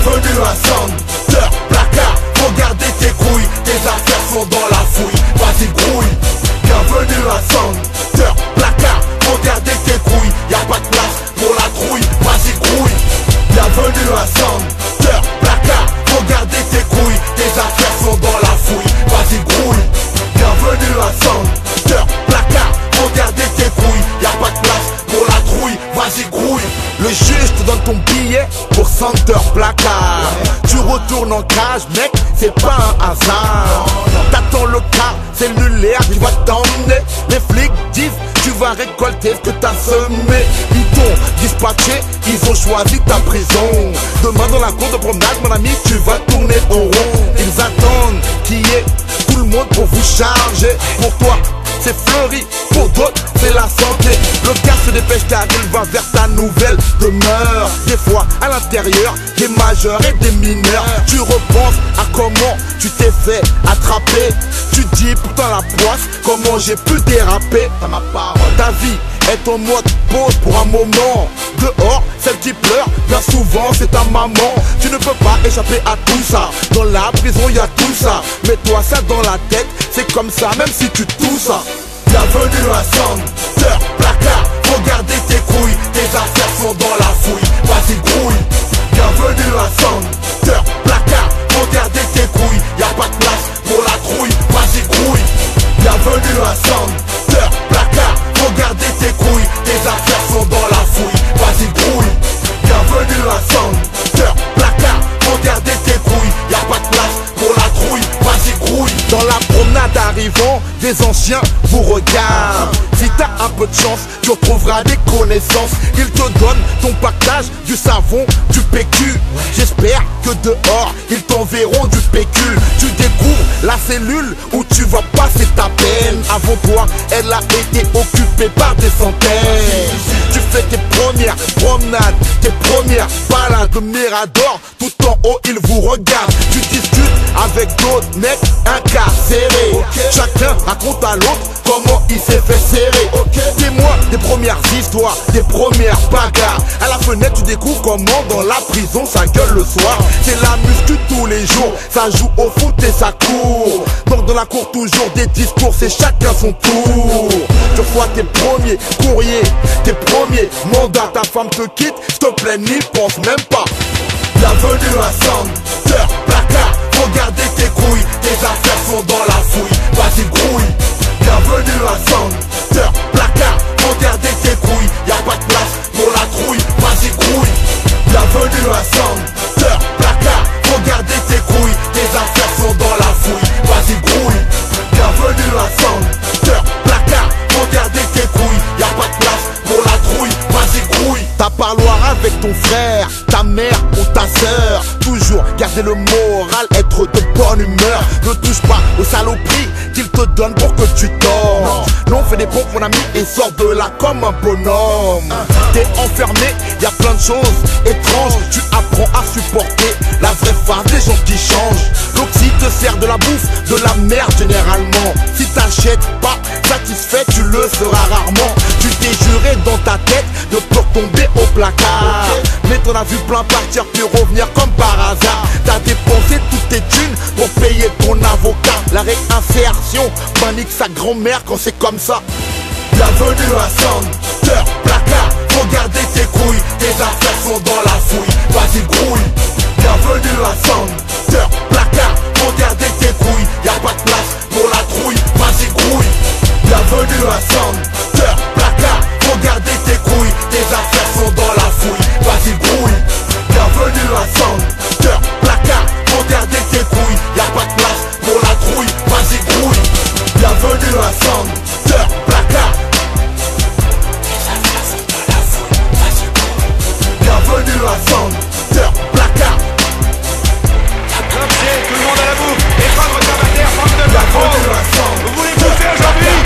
Bienvenue à Center Placard. Faut garder tes couilles, tes affaires sont dans la fouille. Vas-y grouille. Bienvenue à Center Placard. Faut garder tes couilles, y'a pas de place pour la trouille. Vas-y grouille. Bienvenue à Center Placard. Faut garder tes couilles, tes affaires sont dans la fouille. Vas-y grouille. Bienvenue à Center Placard. Faut garder tes couilles, y'a pas de place pour la trouille. Vas-y grouille. Le juge te donne ton billet pour Center Placard. Tu retournes en cage, mec, c'est pas un hasard. T'attends le car cellulaire qui va t'emmener. Les flics disent tu vas récolter ce que t'as semé. Ils t'ont dispatché, ils ont choisi ta prison. Demain dans la cour de promenade, mon ami, tu vas tourner en rond. Ils attendent qu'il y ait tout le monde pour vous charger. Pour toi c'est fleuri, pour d'autres c'est la santé. Le cas se dépêche car il va vers ta nouvelle demeure. Des fois à l'intérieur, des majeurs et des mineurs. Tu repenses à comment tu t'es fait attraper. Tu dis pourtant la poisse, comment j'ai pu déraper. Ta vie est en mode pause pour un moment. Dehors, celle qui pleure, bien souvent c'est ta maman. Tu ne peux pas échapper à tout ça. Dans la prison y a tout ça. Mets-toi ça dans la tête, c'est comme ça même si tu tousses. Bienvenue à Center Placard. Faut garder tes couilles, tes affaires sont dans la fouille. Vas-y grouille. Bienvenue à Center Placard. Faut garder tes couilles, y'a pas de place pour la trouille. Vas-y grouille. Bienvenue à Center Placard. Faut garder tes couilles, tes affaires sont dans la fouille. Vas-y grouille. Bienvenue à Center Placard. Faut garder tes couilles, y'a pas de place pour la trouille. Vas-y grouille. Dans la promenade arrivant, des anciens vous regardent. Si t'as un peu de chance, tu retrouveras des connaissances. Ils te donnent ton partage, du savon, du PQ. J'espère que dehors, ils t'enverront du PQ. Tu découvres la cellule où tu vas passer ta peine. Avant toi, elle a été occupée par des centaines. Tu fais tes premières promenades, tes premières balades de Mirador. Tout en haut, ils vous regardent. Tu discutes avec d'autres mecs incarcérés. Chacun raconte à l'autre comment il s'est fait serrer. Témoin des premières histoires, des premières bagarres. À la fenêtre tu découvres comment dans la prison ça gueule le soir. C'est la muscu tous les jours, ça joue au foot et ça court. Donc dans la cour toujours des discours, c'est chacun son tour. Tu reçois tes premiers courriers, tes premiers mandats. Ta femme te quitte, s'il te plaît n'y pense même pas. Bienvenue à Center Placard. Faut garder tes couilles, tes affaires sont dans la fouille. Vas-y grouille. Bienvenue à Center Placard. Faut garder tes couilles, y'a pas de place pour la trouille. Vas-y grouille. Bienvenue à Center Placard. Faut garder tes couilles, tes affaires sont dans la fouille. Vas-y grouille. Bienvenue à Center Placard. Faut garder tes couilles, y'a pas de place pour la trouille. Vas-y grouille. Ta parloir avec ton frère, ta mère ou ta sœur. Toujours garder le moral, être de bonne humeur. Ne touche pas aux saloperies qu'il te donne pour que tu dors. Non, fais des pompes mon ami et sors de là comme un bonhomme. T'es enfermé, y'a plein de choses étranges. Tu apprends à supporter la vraie face des gens qui changent. L'oxy te sert de la bouffe, de la merde généralement. Si t'achètes pas satisfait, tu le seras rarement. Tu t'es juré dans ta tête de pas tomber au placard. Mais t'en as vu plein partir puis revenir comme par hasard. T'as dépensé toutes tes thunes pour payer ton avocat. La réinsertion panique sa grand-mère quand c'est comme ça. Bienvenue à Center Placard. Faut garder tes couilles, tes affaires sont dans la fouille. Vas-y grouille. Bienvenue à Center Placard. Faut garder tes couilles, y'a pas de place pour la trouille. Vas-y grouille. Bienvenue à Center Placard. Faut garder tes couilles, tes affaires sont dans la fouille. Vas-y grouille. Bienvenue à Center Placard. Faut garder tes couilles, y'a pas de place pour la trouille. Vas-y grouille. Bienvenue à Center Placard. Bienvenue à Center Placard. Tout le monde à la bouffe. Écran retardataire, manque de patron. Vous voulez bouffer aujourd'hui?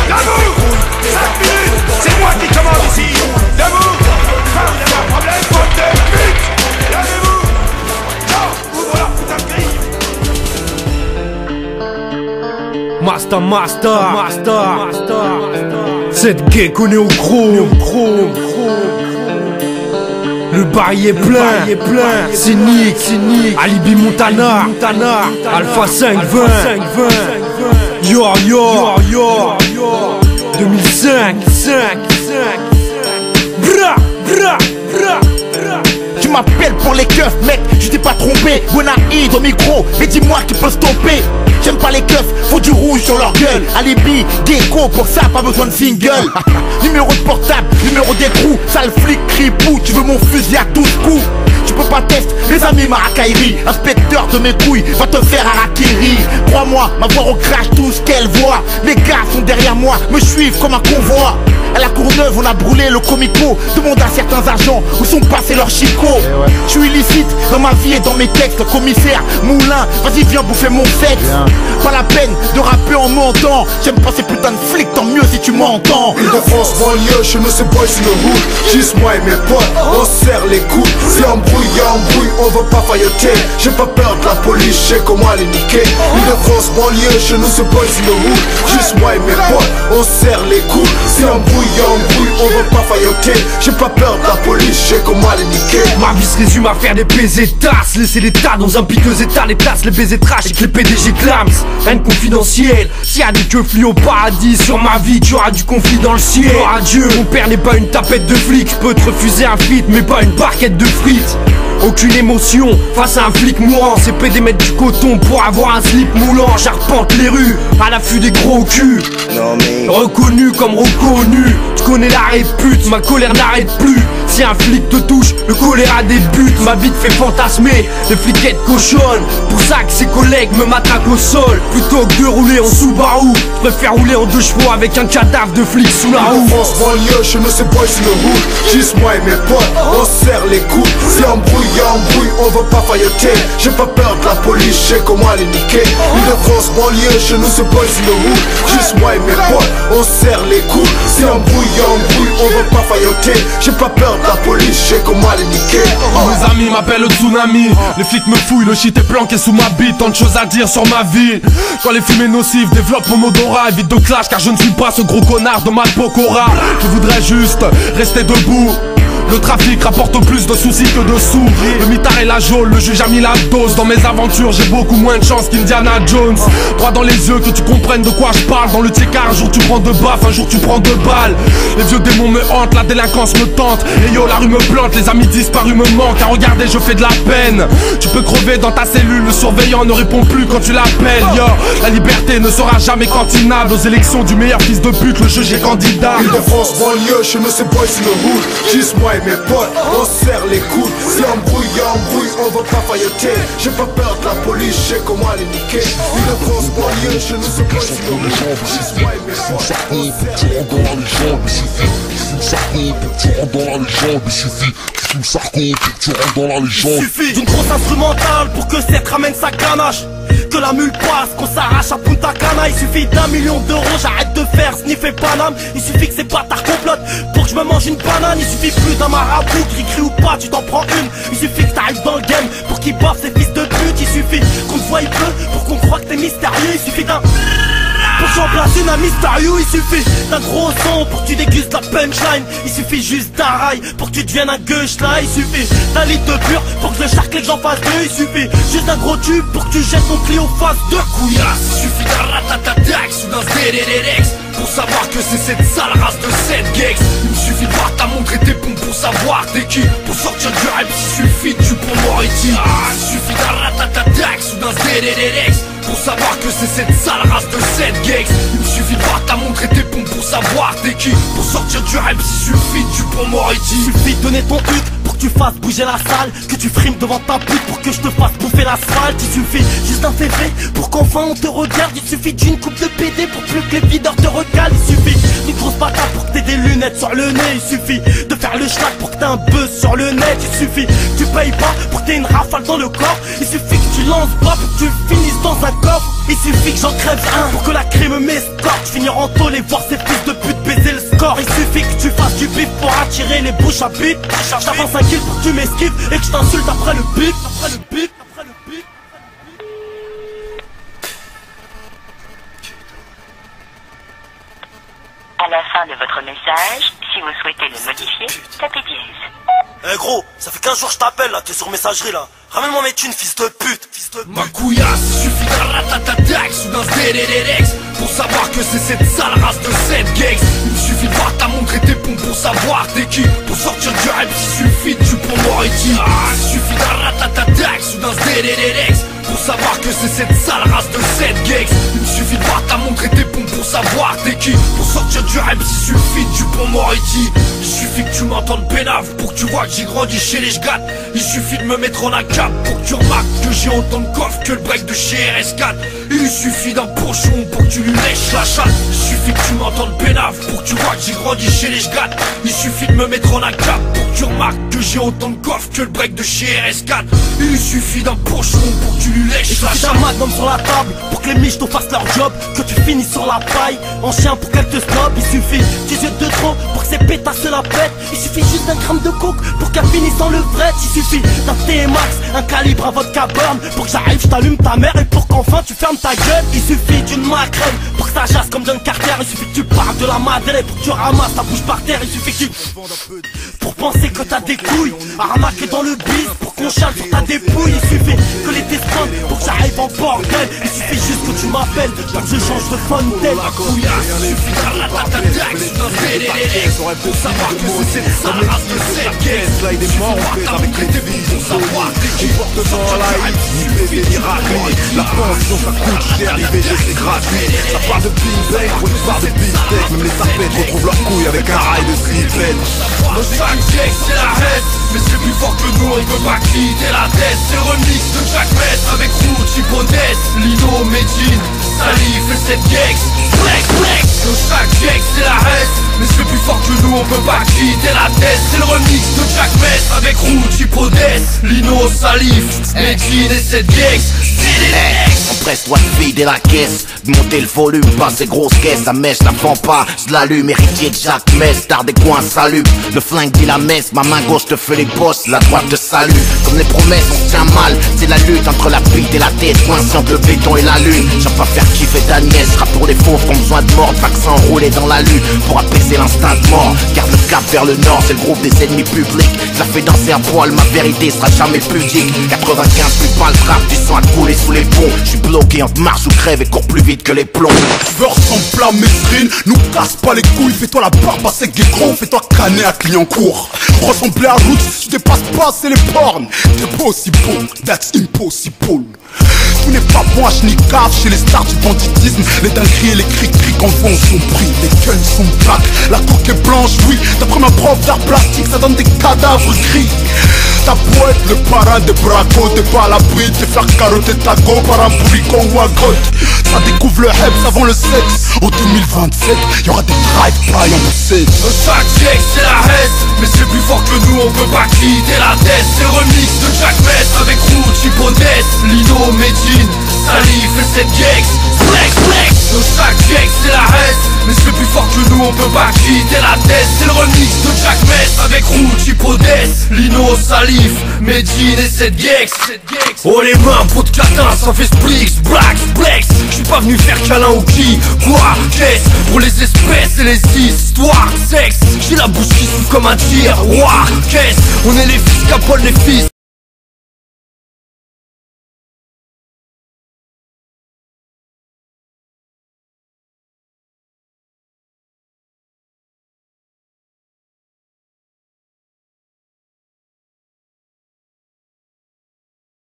Debout. 5 minutes. C'est moi qui commande ici. Debout. Ah, vous avez un problème, faute de pute. Levez-vous. Non, ouvre la putain de grille. Master. Cette gay qu'on est au gros. Le bail est plein, cynique, Alibi Montana, Alpha 520, yo, 2005, bra. Tu m'appelles pour les keufs, mec, je t'ai pas trompé. Bonaïd au micro, mais dis-moi qui peut stopper. J'aime pas les keufs, faut du rouge sur leur gueule. Alibi, gecko, pour ça pas besoin de single. Numéro de portable, numéro d'écrou, sale flic, cripou, tu veux mon fusil à 12 coups. Tu peux pas tester mes amis Marakairi. Inspecteur de mes couilles va te faire harakiri. Crois-moi, ma voix recrache tout ce qu'elle voit. Les gars sont derrière moi, me suivent comme un convoi. À la Courneuve, on a brûlé le comico. Demande à certains agents où sont passés leurs chicots. Je suis illicite dans ma vie et dans mes textes. Commissaire, moulin, vas-y viens bouffer mon sexe. Pas la peine de rapper en mentant. J'aime pas ces putains de flics, tant mieux si tu m'entends. Île-de-France, banlieue, chez nous c'est boys sur le hood. Juste moi et mes potes, on serre les coudes. Si embrouille, y'a embrouille, on veut pas failloter. J'ai pas peur de la police, j'ai comment les niquer. Île-de-France, banlieue, chez nous c'est boys sur le hood. Juste moi et mes potes, on serre les coudes. Si embrouille, y'a embrouille, on veut pas failloter. J'ai pas peur de la police, j'ai comment les niquer. Ma vie se résume à faire des baisers tasses. Laisser l'état dans un piteux état. Les tasses, les baisers trash et que les PDG clams. Rien de confidentiel. S'il y a des keufs au paradis, sur ma vie tu auras du conflit dans le ciel. Oh adieu, mon père n'est pas une tapette de flic. Je peux te refuser un feat mais pas une barquette de frites. Aucune émotion face à un flic mourant. C'est PD mettre du coton pour avoir un slip moulant. J'arpente les rues à l'affût des gros culs. Reconnu comme reconnu. Tu connais la répute, ma colère n'arrête plus. Si un flic te touche, le choléra débute. Ma vie te fait fantasmer, les fliquettes cochonnent. Pour ça que ses collègues me matraquent au sol. Plutôt que de rouler en Subaru, je préfère rouler en 2 chevaux avec un cadavre de flic sous la roue. France, banlieue, chez nous c'est boys sur le hood. Juste moi et mes potes, on serre les coudes. Si embrouille, y'a embrouille, on veut pas failloter. J'ai pas peur de la police, j'ai comment les niquer. Île-de-France, banlieue, chez nous c'est boys sur le hood. Juste moi et mes potes, on serre les coudes. Si embrouille, y'a embrouille, on veut pas failloter. J'ai pas peur de la police, j'ai comment les niquer. Mes amis m'appellent le tsunami. Les flics me fouillent, le shit est planqué sous ma bite. Tant de choses à dire sur ma vie. Quand les fumées nocives développent mon odorat, évite de clash car je ne suis pas ce gros connard de ma pokora. Je voudrais juste rester debout. Le trafic rapporte plus de soucis que de sous. Le mitard et la geôle, le juge a mis la dose. Dans mes aventures, j'ai beaucoup moins de chance qu'Indiana Jones. Droit dans les yeux, que tu comprennes de quoi je parle. Dans le tiers, un jour tu prends 2 baffes, un jour tu prends 2 balles. Les vieux démons me hantent, la délinquance me tente. Et yo, la rue me plante, les amis disparus me manquent. Car regardez, je fais de la peine. Tu peux crever dans ta cellule, le surveillant ne répond plus quand tu l'appelles. Yo, la liberté ne sera jamais cantinable. Aux élections du meilleur fils de pute, le juge est candidat. Île-de-France, banlieue, chez nous c'est boys sur le hood. Juste moi et mes potes, on serre les coudes. Si embrouille, y'a embrouille, on veut pas failloter. J'ai pas peur de la police, j'ai comment les niquer. Île-de-France, banlieue, chez nous c'est boys sur le hood. Juste moi et mes potes, on serre les coudes. Suffit d'une grosse instrumentale pour que cette ramène sa ganache. Que la mule passe, qu'on s'arrache à Punta Cana. Il suffit d'1 million d'euros, j'arrête de faire sniffer Paname. Il suffit que ces bâtards complotent pour que je me mange une banane. Il suffit plus d'un marabout, cri ou pas, tu t'en prends une. Il suffit que t'arrives dans le game pour qu'ils baffent ces fils de pute. Il suffit qu'on te voie peu pour qu'on croit que t'es mystérieux. Il suffit d'un... Pour que j'en place une à Mystérieux, il suffit d'un gros son pour que tu dégustes la punchline. Il suffit juste d'un rail pour que tu deviennes un gueuche là. Il suffit d'un litre de pur pour que je charcle et que j'en fasse 2. Il suffit juste d'un gros tube pour que tu jettes ton Clio face de couillasse. Il suffit d'un ratatatax ou d'un ZDDX pour savoir que c'est cette sale race de 7 geeks. Il me suffit de voir ta montre et tes pompes pour savoir t'es qui. Pour sortir du rap, il suffit du pont Moriti. Il suffit d'un ratatatax ou d'un ZDDX pour savoir que c'est cette sale race de 7 geeks. Il me suffit de voir ta montre et tes pompes pour savoir t'es qui. Pour sortir du rap, il suffit du pont Moriti. Il suffit de donner ton hut pour que tu fasses bouger la salle. Que tu frimes devant ta pute pour que je te fasse bouffer l'asphalte. Il suffit juste d'un févé pour qu'enfin on te regarde. Il suffit d'une coupe de PD pour plus que les videurs te recalent. Il suffit d'une grosse patate pour que t'aies des lunettes sur le nez. Il suffit de faire le schnack pour que t'aies un buzz sur le net. Il suffit que tu payes pas pour que t'aies une rafale dans le corps. Il suffit que tu lances pas pour que tu finisses dans un coffre. Il suffit que j'en crève un pour que la crime m'escorte. Finir en tôle et voir ces fils de pute baiser le score. Il suffit que tu fasses du bif pour attirer les bouches à bite. J'avance un kill pour que tu m'esquives et que je t'insulte après le bif. Après le bif, après le bif. À la fin de votre message, si vous souhaitez le modifier, tapez dièse. Eh gros, ça fait 15 jours que je t'appelle là, t'es sur messagerie là. Ramène-moi mes thunes, fils de pute, fils de pute. Ma couillasse, il suffit d'un ratatatax ou d'un ZDDX pour savoir que c'est cette sale race de 7 geeks. Il me suffit de voir ta montre et tes pompes pour savoir t'es qui. Pour sortir du rap, il suffit de Dupont Moretti. Il suffit d'un ratatatax ou d'un ZDDX pour savoir que c'est cette sale race de 7 geeks. Il me suffit de voir ta montre et tes pompes pour savoir t'es qui. Pour sortir du rap, il suffit de Dupont Moretti. Il suffit que tu m'entendes pénave pour que tu vois que j'ai grandi chez les Jgat. Il suffit de me mettre en cap pour que tu remarques que j'ai autant de coffre que le break de chez RS4. Il suffit d'un pochon pour que tu lui lèches la chatte. Il suffit que tu m'entendes pénave pour que tu vois que j'ai grandi chez les Jgat. Il suffit de me mettre en cap pour que tu remarques que j'ai autant de coffre que le break de chez RS4. Il suffit d'un pochon pour que tu lui lèches la chatte. Un magnum sur la table pour que les miches te fassent leur job. Que tu finisses sur la paille en chien pour qu'elle te snob. Il suffit 18 de trop pour que ces pétasses se la pètent. Il suffit juste d'un gramme de coke pour qu'elle finisse en levrette. Il suffit d'un TMAX, un calibre à vodka burn pour que j'arrive, je t'allume ta mère et pour qu'enfin tu fermes ta gueule. Il suffit d'une macrène pour que ça jasse comme John Carter. Il suffit que tu parles de la Madeleine pour que tu ramasses ta bouche par terre. Il suffit que tu... pour penser que t'as des couilles arnaquer dans le bis pour qu'on chale sur ta dépouille. Il suffit que les descentes pour que j'arrive en bordel. Il suffit juste que tu m'appelles pour que je change de fontaine. Ma couillasse, il suffit d'un ratatatax ou d'un ZDDX pour savoir que c'est cette sale race de 7 geeks. Là il est mort, on fait avec les vies. Pour savoir t'es qui. On porte devant la hype, ni bébé ni raclé. La pension ça coûte cher, l'IVG c'est gratuit. Ça part de Big Bang pour une part de Big Tech. Même les tapettes retrouvent leur couille avec un rail de slipette. Le 5 geeks c'est la haine, mais c'est plus fort que nous, on peut pas quitter la tête. C'est le remix de Jack Mess avec Root, Hypothèse, Lino, Medine, Salif et 7 geeks. Flex, flex. Le 5 geeks c'est la haine, mais c'est plus fort que nous, on peut pas quitter la tête. C'est le remix de Jack Mess avec Root, Hypothèse, Lino, Salif, Medine et 7 geeks. Empresse-toi de vider la caisse, de monter le volume, pas ces grosses caisses, la mèche la vend pas, je l'allume, héritier de Jacques Mess, tard des coins salut, le flingue dit la messe, ma main gauche te fait les bosses, la droite te salue, comme les promesses on tient mal, c'est la lutte entre la bite et la tête, coincé entre le béton et la lune, j'aime pas faire kiffer d'Agnès, rap pour les fauves qui ont besoin de mort, vaccin enroulé dans la lune, pour apaiser l'instinct de mort, garde le cap vers le nord, c'est le groupe des ennemis publics, je la fais danser à poil, ma vérité sera jamais pudique, 95 plus pas le rap, du sang à couler sous les ponts, je suis bloqué entre marche ou crève et cours plus vite que les plombs. Tu veux ressembler à Mesrine, nous casse pas les couilles, fais-toi la barbe à sec gros, fais-toi canner à Clignancourt. Ressembler à Roots, si tu dépasses pas, c'est les bornes. T'es pas aussi beau, that's impossible. Tout n'est pas bon à Schnicaf, chez les stars du banditisme. Les dingueries et les cris qu'en font sont pris, les guns sont black. La coque est blanche, oui, d'après ma prof d'art plastique, ça donne des cadavres gris. Ta beau être le parrain des bracos, t'es pas à l'abri de te faire carotter ta go par un bourricot ou un goth. Ça découvre le heps avant le sexe. En 2027, y'aura des drive-by en poussée. Le 5 geeks c'est la haine, mais c'est plus fort que nous, on peut pas quitter la tête. C'est le remix de Jack Mess avec Root, Hypothèse, Lino, Medine, Salif et 7 geeks. Flex, flex. Le 5 geeks c'est la haine, mais c'est plus fort que nous, on peut pas quitter la tête. C'est le remix de Jack Mess avec Root, Hypothèse, Lino, Salif, Medine et 7 geeks. Oh les mains, peau de catin, ça fait splix, black, flex. J'suis pas venu faire câlin au qui, quoi, qu'est-ce. Pour les espèces et les histoires, sexe. J'ai la bouche qui souffle comme un tiroir, qu'est-ce. On est les fils qu'Apollo les fils.